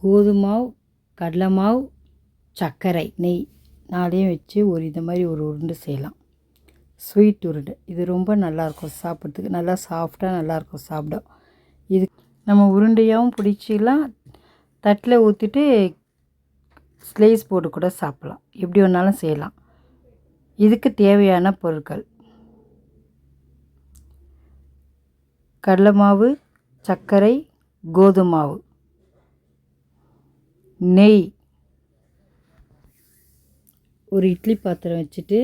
கோதுமை மாவு, கடலை மாவு, சர்க்கரை, நெய் 4யும் வச்சு இந்த மாதிரி ஒரு உருண்டை செய்யலாம். ஸ்வீட் உருண்டை. இது ரொம்ப நல்லாயிருக்கும் சாப்பிட்றதுக்கு. நல்லா சாஃப்டாக நல்லாயிருக்கும் சாப்பிட. இது நம்ம உருண்டையாகவும் பிடிச்சிக்கலாம், தட்டில் ஊற்றிட்டு ஸ்லைஸ் போட்டு கூட சாப்பிட்லாம். எப்படி வேணாலும் செய்யலாம். இதுக்கு தேவையான பொருட்கள்: கடலை மாவு, சர்க்கரை, கோதுமை மாவு, நெய். ஒரு இட்லி பாத்திரம் வச்சுட்டு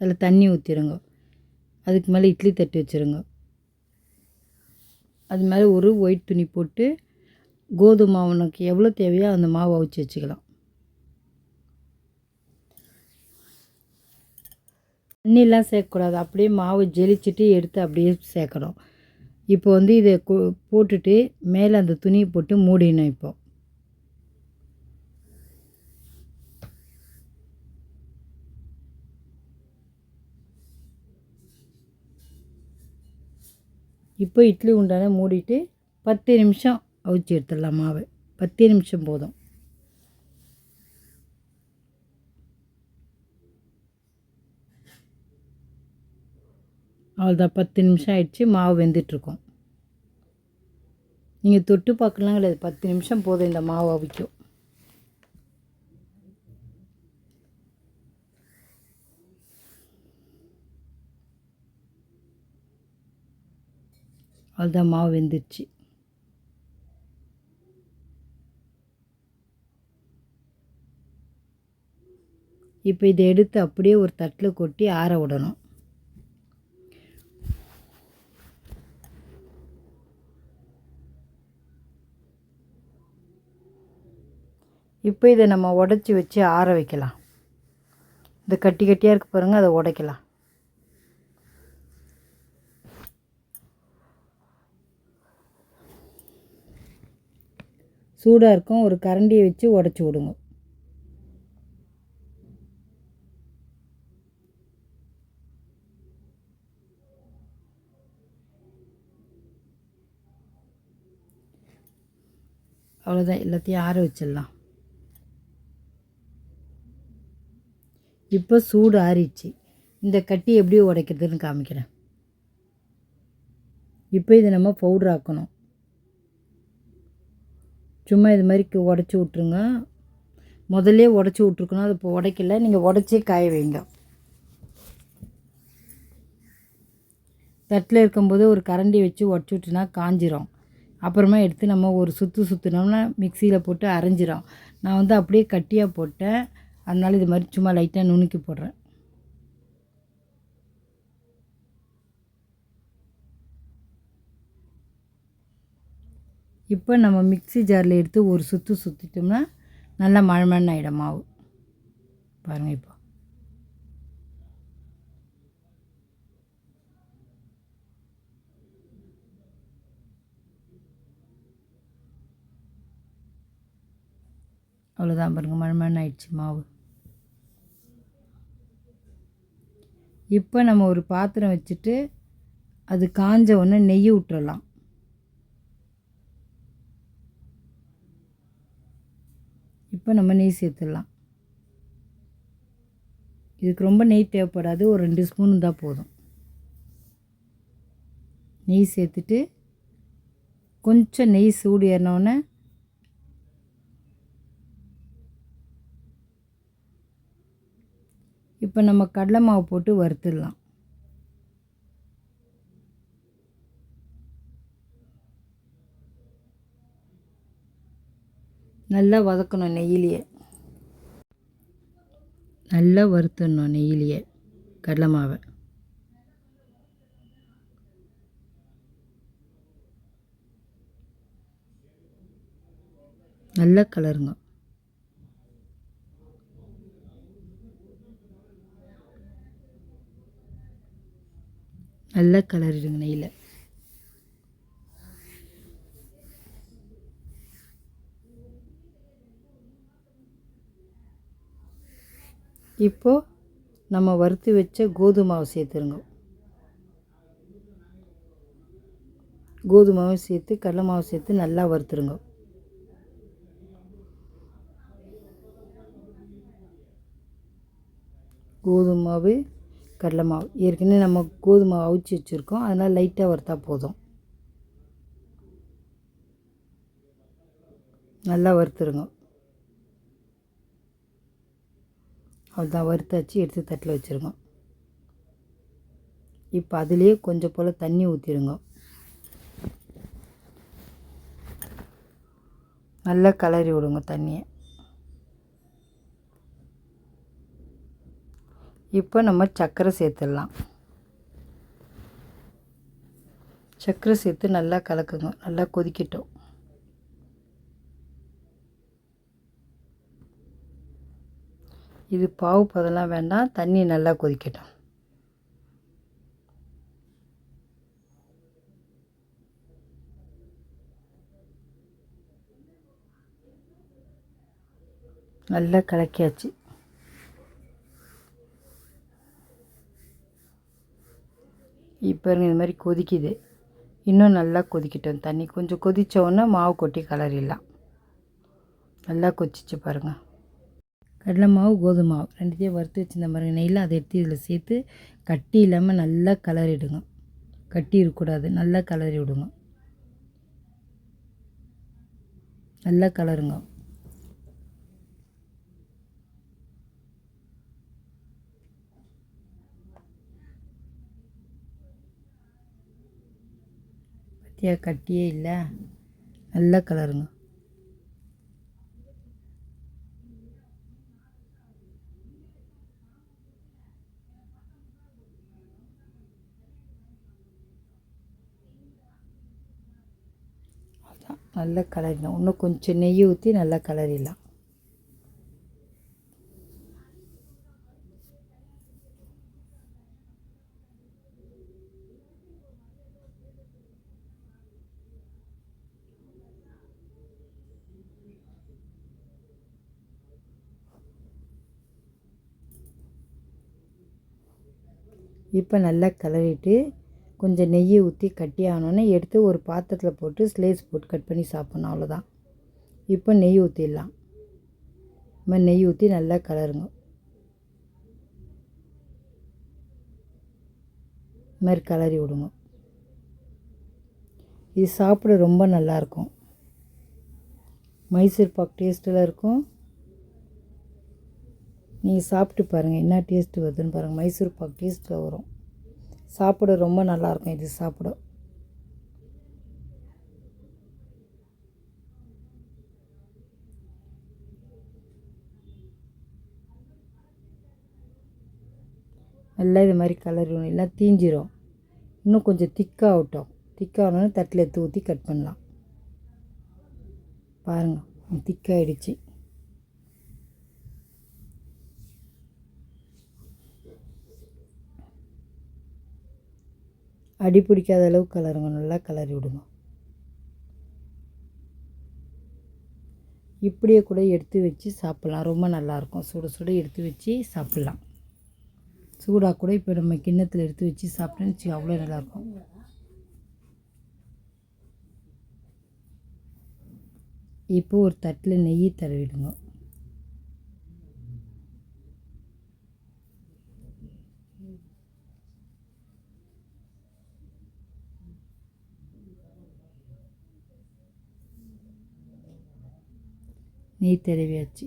அதில் தண்ணி ஊற்றிடுங்க. அதுக்கு மேலே இட்லி தட்டு வச்சுருங்க. அது மேலே ஒரு ஒயிட் துணி போட்டு கோதுமை மாவு உனக்கு எவ்வளோ தேவையோ அந்த மாவு அவிச்சு வச்சுக்கலாம். தண்ணிலாம் சேர்க்கக்கூடாது. அப்படியே மாவு ஜெலிச்சிட்டு எடுத்து அப்படியே சேர்க்கணும். இப்போ இதை போட்டுட்டு மேலே அந்த துணியை போட்டு மூடிடணும். இப்போ இட்லி உண்டான மூடிட்டு 10 நிமிஷம் அவிச்சு எடுத்துடலாம். மாவு 10 நிமிஷம் போதும். அவ்வளோதான், 10 நிமிஷம் ஆயிடுச்சு. மாவு வெந்துட்டுருக்கோம். நீங்கள் தொட்டு பார்க்கலாம் கிடையாது. 10 நிமிஷம் போதும் இந்த மாவு அவிக்கும். அவ்வளோதான், மாவு வெந்துடுச்சு. இப்போ இதை எடுத்து அப்படியே ஒரு தட்டில் கொட்டி ஆற விடணும். இப்போ இதை நம்ம உடச்சி வச்சு ஆற வைக்கலாம். இந்த கட்டி கட்டியாக இருக்குது பாருங்கள், அதை உடைக்கலாம். சூடாக இருக்கும். ஒரு கரண்டியை வச்சு உடச்சி விடுங்க. அவ்வளோதான், எல்லாத்தையும் ஆற வச்சிடலாம். இப்போ சூடு ஆறிடுச்சு. இந்த கட்டி எப்படி உடைக்கிறதுன்னு காமிக்கிறேன். இப்போ இதை நம்ம பவுடர் ஆக்கணும். சும்மா இது மாதிரி உடச்சி விட்ருங்க. முதல்ல உடச்சி விட்ருக்கணும். அது இப்போ உடைக்கல, நீங்கள் உடச்சே காய வைங்க. தட்டில் இருக்கும்போது ஒரு கரண்டி வச்சு உடச்சி விட்டுனா காஞ்சிரும். அப்புறமா எடுத்து நம்ம ஒரு சுற்றினோம்னா மிக்சியில் போட்டு அரைஞ்சிரும். நான் அப்படியே கட்டியாக போட்டேன், அதனால் இது மாதிரி சும்மா லைட்டாக நுணுக்கி போடுறேன். இப்போ நம்ம மிக்சி ஜாரில் எடுத்து ஒரு சுற்றிட்டோம்னா நல்லா மழமழன்னு ஆகிடும் மாவு. பாருங்கள், இப்போ அவ்வளோதான் பாருங்கள், மழமழன்னு ஆயிடுச்சு மாவு. இப்போ நம்ம ஒரு பாத்திரம் வச்சுட்டு அது காஞ்ச உடனே நெய் விட்டுறலாம். இப்போ நம்ம நெய் சேர்த்துடலாம். இதுக்கு ரொம்ப நெய் தேவைப்படாது, ஒரு 2 ஸ்பூன் தான் போதும். நெய் சேர்த்துட்டு கொஞ்சம் நெய் சூடு ஏறினோடனே இப்போ நம்ம கடலை மாவு போட்டு வறுத்துடலாம். நல்லா வதக்கணும். நெய்யிலேயே நல்லா வறுத்துடணும். நெய்யிலேயே கடலை மாவை நல்லா கலருங்க. நல்லா கலரிடுங்க நெய்யில். இப்போது நம்ம வறுத்து வச்ச கோதுமை மாவு சேர்த்துருங்க. கோதுமை மாவு சேர்த்து கடலை மாவு சேர்த்து நல்லா வறுத்துருங்க. கோதுமை மாவு, கடலை மாவு. ஏற்கனவே நம்ம கோதுமை மாவு அவிச்சு வச்சுருக்கோம், அதனால் லைட்டாக வறுத்தா போதும். நல்லா வறுத்துருங்க. அவ்வளோதான், வறுத்தாச்சு. எடுத்து தட்டில் வச்சுருங்க. இப்போ அதுலேயே கொஞ்சம் போல் தண்ணி ஊற்றிடுங்க. நல்லா கிளறி விடுங்க தண்ணியை. இப்போ நம்ம சர்க்கரை சேர்த்துடலாம். சர்க்கரை சேர்த்து நல்லா கலக்குங்க. நல்லா கொதிக்கட்டும். இது பாவு பதெல்லாம் வேண்டாம், தண்ணி நல்லா கொதிக்கட்டும். நல்லா கலக்கியாச்சு. இப்போ இது மாதிரி கொதிக்குது. இன்னும் நல்லா கொதிக்கட்டும். தண்ணி கொஞ்சம் கொதித்தோடனே மாவு கொட்டி கலரிடலாம். நல்லா கொதிச்சு பாருங்கள். கடலை மாவு, கோதுமை மாவு ரெண்டுத்தையும் வறுத்து வச்சுருந்த பாருங்கள் நெய்யில், அதை எடுத்து இதில் சேர்த்து கட்டி இல்லாமல் நல்லா கலரிடுங்க. கட்டி இருக்கக்கூடாது, நல்லா கலரி விடுங்க. நல்லா கலருங்க. பத்தியா, கட்டியே இல்லை, நல்லா கலருங்க. அதான் நல்லா கலரிடலாம். இன்னும் கொஞ்சம் நெய் ஊற்றி நல்லா கலரிடலாம். இப்போ நல்லா கிளறிட்டு கொஞ்சம் நெய்யை ஊற்றி கட்டி ஆனோன்னே எடுத்து ஒரு பாத்திரத்தில் போட்டு ஸ்லைஸ் போட்டு கட் பண்ணி சாப்பிட்ணும். அவ்வளோதான். இப்போ நெய் ஊற்றிடலாம். இது மாதிரி நெய் ஊற்றி நல்லா கலருங்க. இது மாதிரி கலரி விடுங்க. இது சாப்பிட ரொம்ப நல்லாயிருக்கும். மைசூர் பாக் டேஸ்ட்டில் இருக்கும். நீங்கள் சாப்பிட்டு பாருங்கள், என்ன டேஸ்ட்டு வருதுன்னு பாருங்கள். மைசூர் பாக் டேஸ்ட்டில் வரும். சாப்பிட ரொம்ப நல்லாயிருக்கும் இது சாப்பிட. நல்லா இது மாதிரி கலரிடணும், இல்லை தீஞ்சிரும். இன்னும் கொஞ்சம் திக்காகட்டும். திக்காகணுன்னு தட்டில் எடுத்து ஊற்றி கட் பண்ணலாம். பாருங்கள், திக்காகிடுச்சு. அடி பிடிக்காத அளவு கலருங்க. நல்லா கலரி விடுங்க. இப்படியே கூட எடுத்து வச்சு சாப்பிட்லாம். ரொம்ப நல்லாயிருக்கும். சுட சுட எடுத்து வச்சு சாப்பிட்லாம். சூடாக கூட இப்போ நம்ம கிண்ணத்தில் எடுத்து வச்சு சாப்பிட்டேன்னு வச்சு அவ்வளோ நல்லாயிருக்கும். இப்போ ஒரு தட்டில் நெய் தடவிடுங்க. நெய் தடவியாச்சு.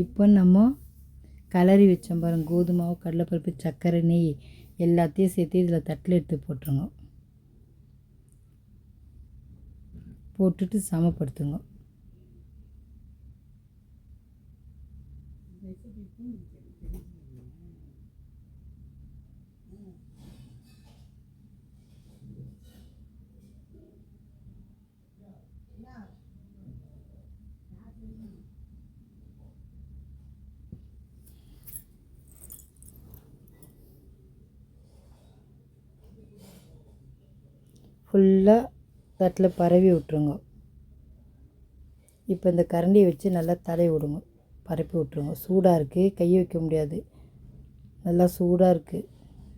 இப்போ நம்ம கலரி வச்சோம் பாருங்கள், கோதுமை மாவு, கடலைப்பருப்பு, சர்க்கரை, நெய் எல்லாத்தையும் சேர்த்து இதில் தட்டில் எடுத்து போட்டுருங்க. போட்டுட்டு சமப்படுத்துங்க. ஃபுல்லாக தட்டில் பரவி விட்ருங்க. இப்போ இந்த கரண்டியை வச்சு நல்லா தடவி விடுங்க. பரப்பி விட்ருங்க. சூடாக இருக்குது, கையை வைக்க முடியாது. நல்லா சூடாக இருக்குது.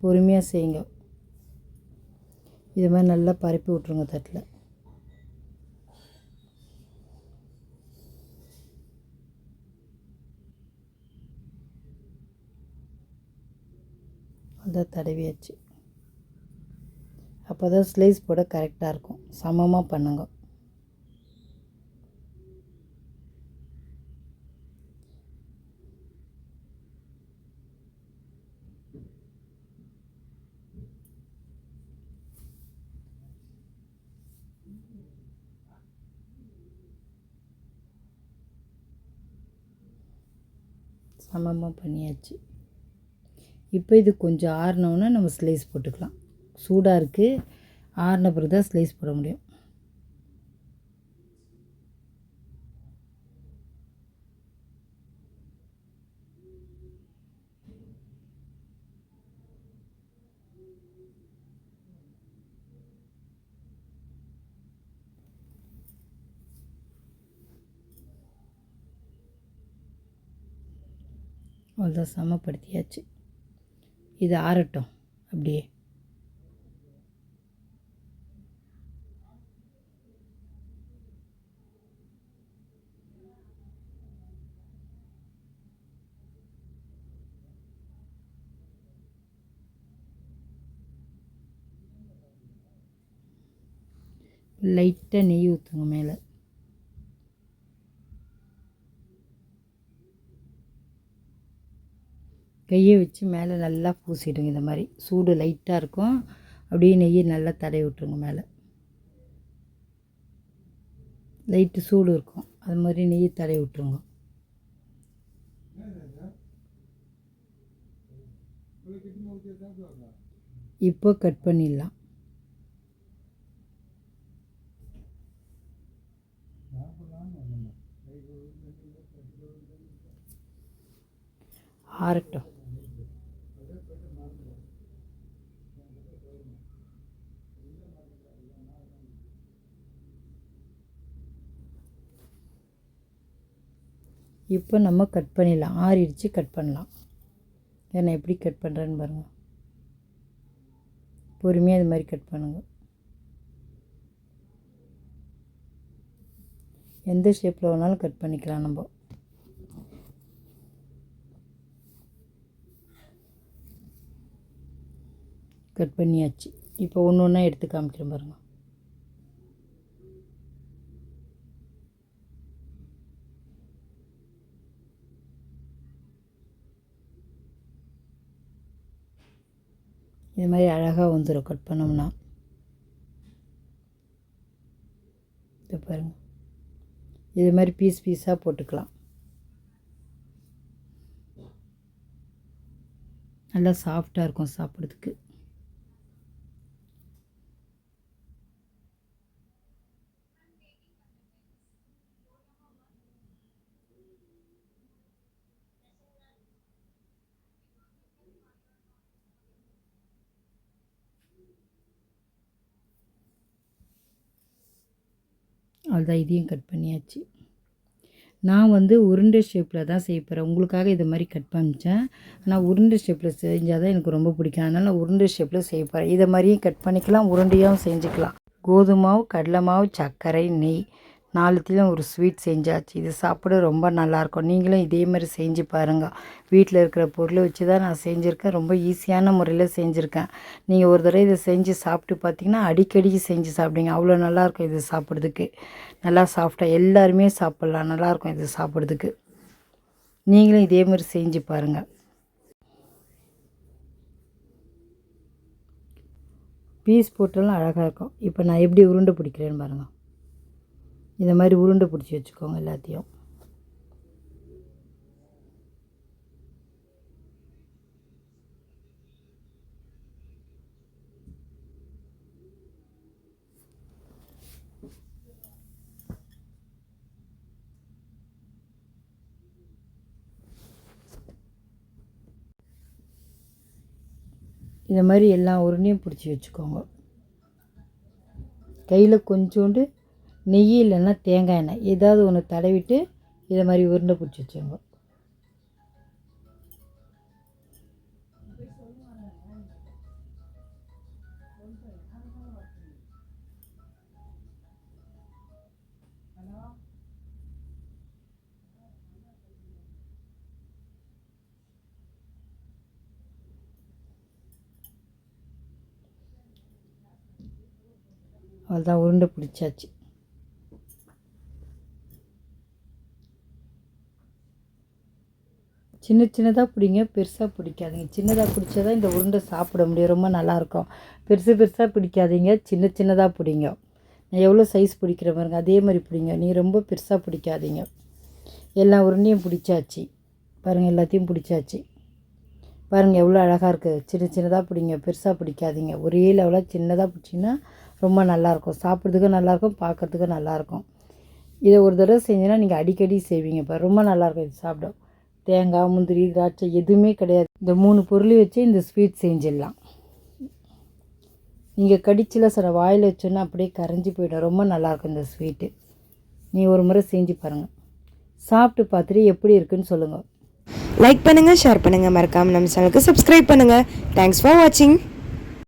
பொறுமையாக செய்யுங்க. இது மாதிரி நல்லா பரப்பி விட்ருங்க தட்டில். அதான் தடவியாச்சு. அப்போ தான் ஸ்லைஸ் போட கரெக்டாக இருக்கும். சமமாக பண்ணுங்க. சமமாக பண்ணியாச்சு. இப்போ இது கொஞ்சம் ஆறினோன்னா நம்ம ஸ்லைஸ் போட்டுக்கலாம். சூடாக இருக்குது, ஆறின பிறகு தான் ஸ்லைஸ் போட முடியும். அவ்வளோதான், சமப்படுத்தியாச்சு. இது ஆறட்டும் அப்படியே. லைட்டாக நெய் ஊற்றுங்க மேலே. கையை வச்சு மேலே நல்லா பூசிடுங்க. இந்த மாதிரி சூடு லைட்டாக இருக்கும், அப்படியே நெய்யை நல்லா தடவி விட்ருங்க. மேலே லைட்டு சூடு இருக்கும், அது மாதிரி நெய்யை தடவி விட்ருங்க. இப்போ கட் பண்ணிடலாம். ஆறட்டும். இப்போ நம்ம கட் பண்ணிடலாம். ஆறிடுச்சு, கட் பண்ணலாம். ஏன்னா எப்படி கட் பண்ணுறேன்னு பாருங்கள். பொறுமையாக இது மாதிரி கட் பண்ணுங்க. எந்த ஷேப்பில் வேணாலும் கட் பண்ணிக்கலாம் நம்ம. கட் பண்ணியாச்சு. இப்போ ஒன்று ஒன்றா எடுத்து காமிக்கிறேன் பாருங்கள். இது மாதிரி அழகாக வந்துடும் கட் பண்ணோம்னா. இது பாருங்கள், இது மாதிரி பீஸ் பீஸாக போட்டுக்கலாம். நல்லா சாஃப்டாக இருக்கும் சாப்பிட்றதுக்கு. அவ்வளோதான், இதையும் கட் பண்ணியாச்சு. நான் உருண்டை ஷேப்பில் தான் செய்ய போகிறேன். உங்களுக்காக இது மாதிரி கட் பண்ணிச்சேன். ஆனால் உருண்டை ஷேப்பில் செஞ்சால் தான் எனக்கு ரொம்ப பிடிக்கும். அதனால் நான் உருண்டை ஷேப்பில் செய்ய போகிறேன். இதை மாதிரியும் கட் பண்ணிக்கலாம், உருண்டையாகவும் செஞ்சுக்கலாம். கோதுமை மாவு, கடலை மாவு, சர்க்கரை, நெய், நாலுத்தையும் ஒரு ஸ்வீட் செஞ்சாச்சு. இது சாப்பிட ரொம்ப நல்லாயிருக்கும். நீங்களும் இதே மாதிரி செஞ்சு பாருங்கள். வீட்டில் இருக்கிற பொருளை வச்சு தான் நான் செஞ்சுருக்கேன். ரொம்ப ஈஸியான முறையில் செஞ்சுருக்கேன். நீங்கள் ஒரு தடவை இதை செஞ்சு சாப்பிட்டு பார்த்தீங்கன்னா அடிக்கடி செஞ்சு சாப்பிடுங்க. அவ்வளோ நல்லாயிருக்கும் இது சாப்பிட்றதுக்கு. நல்லா சாஃப்டாக எல்லாருமே சாப்பிட்லாம். நல்லாயிருக்கும் இது சாப்பிட்றதுக்கு. நீங்களும் இதே மாதிரி செஞ்சு பாருங்கள். பீஸ் போட்டாலும் அழகாக இருக்கும். இப்போ நான் எப்படி உருண்டை பிடிக்கிறேன்னு பாருங்கள். இந்த மாதிரி உருண்டை பிடிச்சி வச்சுக்கோங்க எல்லாத்தையும். இந்த மாதிரி எல்லா உருண்டையும் பிடிச்சி வச்சுக்கோங்க. கையில் கொஞ்சோண்டு நெய் இல்லைன்னா தேங்காய் எண்ணெய் ஏதாவது ஒன்று தடவிட்டு இதை மாதிரி உருண்டை பிடிச்சி வச்சுக்கோங்க. அவ்வளோதான், உருண்டை பிடிச்சாச்சு. சின்ன சின்னதாக பிடிங்க, பெருசாக பிடிக்காதீங்க. சின்னதாக பிடிச்சா தான் இந்த உருண்டை சாப்பிட முடியும், ரொம்ப நல்லாயிருக்கும். பெருசு பெருசாக பிடிக்காதீங்க, சின்ன சின்னதாக பிடிங்க. நான் எவ்வளோ சைஸ் பிடிக்கிற பாருங்க, அதே மாதிரி பிடிங்க. நீ ரொம்ப பெருசாக பிடிக்காதீங்க. எல்லா உருண்டையும் பிடிச்சாச்சு பாருங்கள், எல்லாத்தையும் பிடிச்சாச்சு பாருங்கள், எவ்வளோ அழகாக இருக்குது. சின்ன சின்னதாக பிடிங்க, பெருசாக பிடிக்காதீங்க. ஒரே லெவலாக சின்னதாக பிடிச்சிங்கன்னா ரொம்ப நல்லாயிருக்கும், சாப்பிட்றதுக்கும் நல்லாயிருக்கும், பார்க்குறதுக்கும் நல்லாயிருக்கும். இதை ஒரு தடவை செஞ்சீங்கன்னா நீங்கள் அடிக்கடி செய்வீங்க. இப்போ ரொம்ப நல்லாயிருக்கும் இது சாப்பிட. தேங்காய், முந்திரி, திராட்சை எதுவுமே கிடையாது. இந்த 3 பொருள் வச்சு இந்த ஸ்வீட் செஞ்சிடலாம். நீங்கள் கடிச்சில் சில வாயில் வச்சோன்னா அப்படியே கரைஞ்சி போய்டும். ரொம்ப நல்லாயிருக்கும் இந்த ஸ்வீட்டு. நீ ஒரு முறை செஞ்சு பாருங்கள், சாப்பிட்டு பார்த்துட்டு எப்படி இருக்குன்னு சொல்லுங்கள். லைக் பண்ணுங்கள், ஷேர் பண்ணுங்கள், மறக்காமல் நம்ம சேனலுக்கு சப்ஸ்கிரைப் பண்ணுங்கள். தேங்க்ஸ் ஃபார் வாட்சிங்.